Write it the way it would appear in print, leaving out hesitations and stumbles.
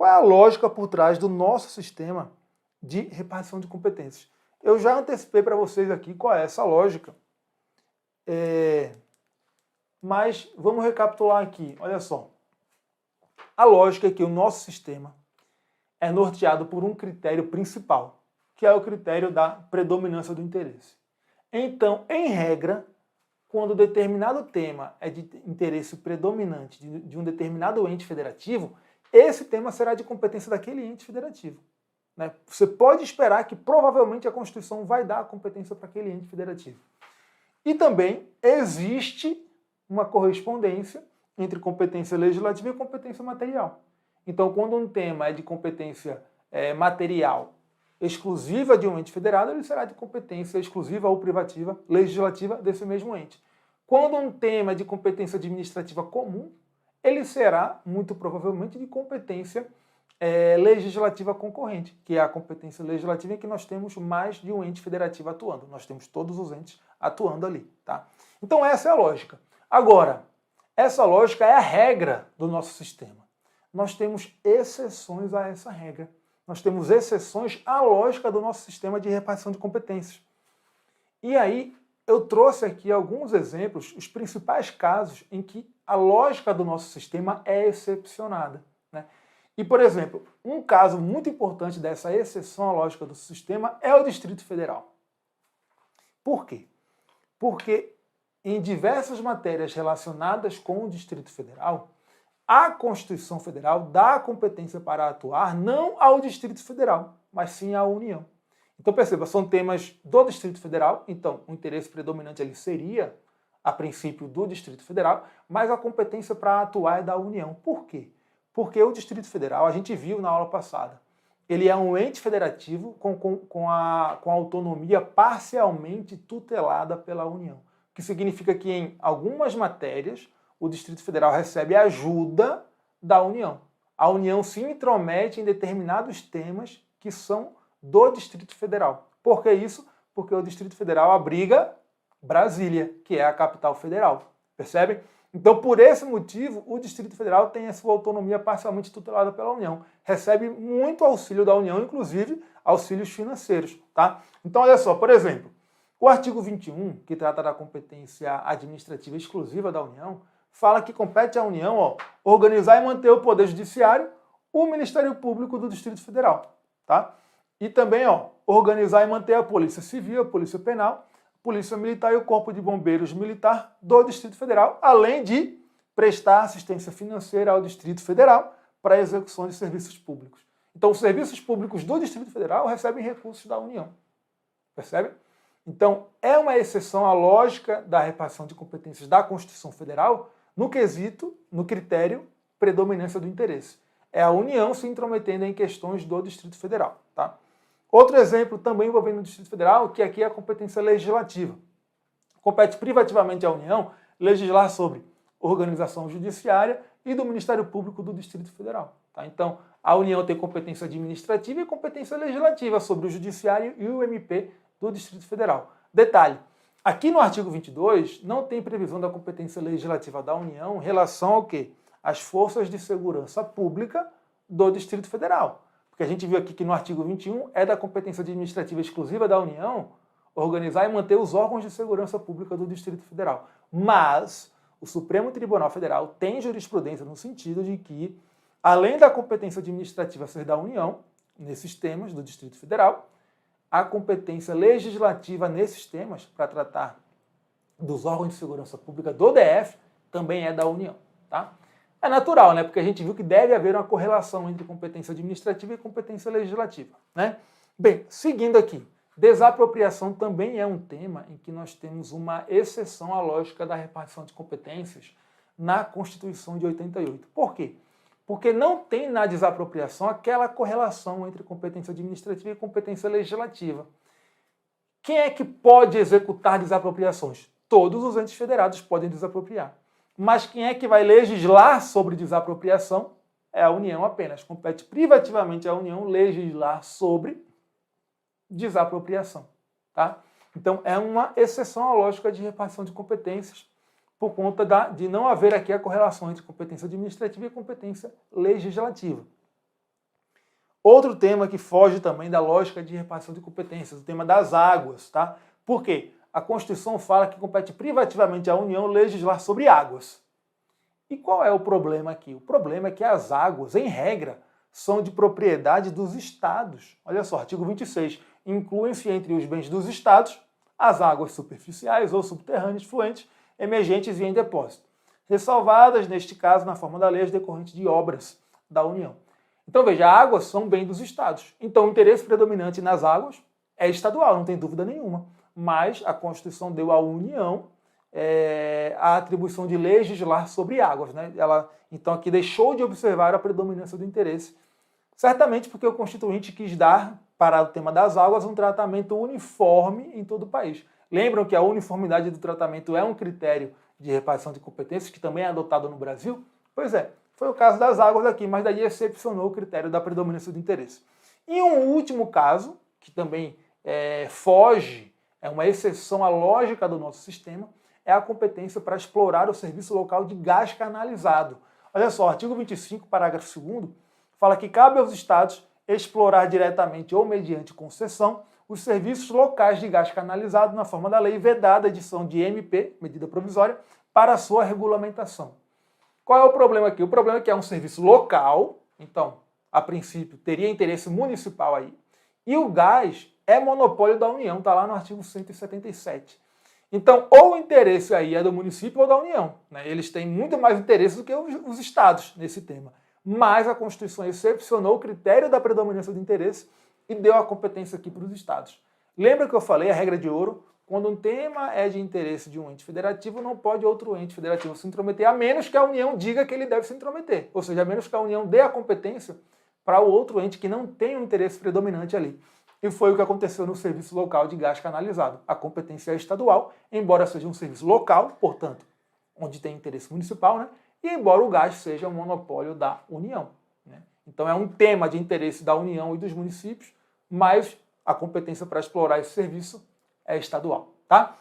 Qual é a lógica por trás do nosso sistema de repartição de competências? Eu já antecipei para vocês aqui qual é essa lógica, mas vamos recapitular aqui. Olha só, a lógica é que o nosso sistema é norteado por um critério principal, que é o critério da predominância do interesse. Então, em regra, quando determinado tema é de interesse predominante de um determinado ente federativo, esse tema será de competência daquele ente federativo. Né? Você pode esperar que provavelmente a Constituição vai dar a competência para aquele ente federativo. E também existe uma correspondência entre competência legislativa e competência material. Então, quando um tema é de competência material exclusiva de um ente federado, ele será de competência exclusiva ou privativa, legislativa desse mesmo ente. Quando um tema é de competência administrativa comum, ele será, muito provavelmente, de competência legislativa concorrente, que é a competência legislativa em que nós temos mais de um ente federativo atuando. Nós temos todos os entes atuando ali. Tá? Então essa é a lógica. Agora, essa lógica é a regra do nosso sistema. Nós temos exceções a essa regra. Nós temos exceções à lógica do nosso sistema de repartição de competências. E aí, eu trouxe aqui alguns exemplos, os principais casos em que a lógica do nosso sistema é excepcionada. Né? E, por exemplo, um caso muito importante dessa exceção à lógica do sistema é o Distrito Federal. Por quê? Porque em diversas matérias relacionadas com o Distrito Federal, a Constituição Federal dá a competência para atuar não ao Distrito Federal, mas sim à União. Então perceba, são temas do Distrito Federal, então o interesse predominante ali seria, a princípio, do Distrito Federal, mas a competência para atuar é da União. Por quê? Porque o Distrito Federal, a gente viu na aula passada, ele é um ente federativo com a autonomia parcialmente tutelada pela União, o que significa que em algumas matérias o Distrito Federal recebe ajuda da União. A União se intromete em determinados temas que são do Distrito Federal. Por que isso? Porque o Distrito Federal abriga Brasília, que é a capital federal. Percebe? Então, por esse motivo, o Distrito Federal tem a sua autonomia parcialmente tutelada pela União. Recebe muito auxílio da União, inclusive auxílios financeiros. Tá? Então, olha só, por exemplo, o artigo 21, que trata da competência administrativa exclusiva da União, fala que compete à União organizar e manter o Poder Judiciário, o Ministério Público do Distrito Federal. Tá? E também organizar e manter a Polícia Civil, a Polícia Penal, Polícia Militar e o Corpo de Bombeiros Militar do Distrito Federal, além de prestar assistência financeira ao Distrito Federal para a execução de serviços públicos. Então, os serviços públicos do Distrito Federal recebem recursos da União. Percebe? Então, é uma exceção à lógica da repartição de competências da Constituição Federal no quesito, no critério predominância do interesse. É a União se intrometendo em questões do Distrito Federal. Tá? Outro exemplo também envolvendo o Distrito Federal, que aqui é a competência legislativa. Compete privativamente à União legislar sobre organização judiciária e do Ministério Público do Distrito Federal. Tá? Então, a União tem competência administrativa e competência legislativa sobre o Judiciário e o MP do Distrito Federal. Detalhe, aqui no artigo 22 não tem previsão da competência legislativa da União em relação ao quê? As forças de segurança pública do Distrito Federal. Porque a gente viu aqui que no artigo 21 é da competência administrativa exclusiva da União organizar e manter os órgãos de segurança pública do Distrito Federal. Mas o Supremo Tribunal Federal tem jurisprudência no sentido de que, além da competência administrativa ser da União, nesses temas do Distrito Federal, a competência legislativa nesses temas, para tratar dos órgãos de segurança pública do DF, também é da União. Tá? É natural, né? Porque a gente viu que deve haver uma correlação entre competência administrativa e competência legislativa. Né? Bem, seguindo aqui, desapropriação também é um tema em que nós temos uma exceção à lógica da repartição de competências na Constituição de 88. Por quê? Porque não tem na desapropriação aquela correlação entre competência administrativa e competência legislativa. Quem é que pode executar desapropriações? Todos os entes federados podem desapropriar. Mas quem é que vai legislar sobre desapropriação? É a União apenas. Compete privativamente à União legislar sobre desapropriação. Tá? Então, é uma exceção à lógica de repartição de competências por conta de não haver aqui a correlação entre competência administrativa e competência legislativa. Outro tema que foge também da lógica de repartição de competências, o tema das águas, tá? Por quê? A Constituição fala que compete privativamente à União legislar sobre águas. E qual é o problema aqui? O problema é que as águas, em regra, são de propriedade dos estados. Olha só, artigo 26. Incluem-se entre os bens dos estados as águas superficiais ou subterrâneas, fluentes, emergentes e em depósito, ressalvadas, neste caso, na forma da lei, as decorrentes de obras da União. Então, veja, águas são bem dos estados. Então, o interesse predominante nas águas é estadual, não tem dúvida nenhuma. Mas a Constituição deu à União a atribuição de legislar sobre águas, né? Ela, então, aqui deixou de observar a predominância do interesse, certamente porque o Constituinte quis dar para o tema das águas um tratamento uniforme em todo o país. Lembram que a uniformidade do tratamento é um critério de repartição de competências que também é adotado no Brasil? Pois é, foi o caso das águas aqui, mas daí excepcionou o critério da predominância do interesse. E um último caso, que também foge, é uma exceção à lógica do nosso sistema, é a competência para explorar o serviço local de gás canalizado. Olha só, artigo 25, parágrafo 2º, fala que cabe aos estados explorar diretamente ou mediante concessão os serviços locais de gás canalizado na forma da lei, vedada a edição de MP, medida provisória, para a sua regulamentação. Qual é o problema aqui? O problema é que é um serviço local, então, a princípio, teria interesse municipal aí, e o gás é monopólio da União, está lá no artigo 177. Então, ou o interesse aí é do município ou da União, né? Eles têm muito mais interesse do que os estados nesse tema. Mas a Constituição excepcionou o critério da predominância do interesse e deu a competência aqui para os estados. Lembra que eu falei a regra de ouro? Quando um tema é de interesse de um ente federativo, não pode outro ente federativo se intrometer, a menos que a União diga que ele deve se intrometer. Ou seja, a menos que a União dê a competência para o outro ente que não tem um interesse predominante ali. E foi o que aconteceu no serviço local de gás canalizado. A competência é estadual, embora seja um serviço local, portanto, onde tem interesse municipal, né? E embora o gás seja um monopólio da União, né? Então é um tema de interesse da União e dos municípios, mas a competência para explorar esse serviço é estadual, tá?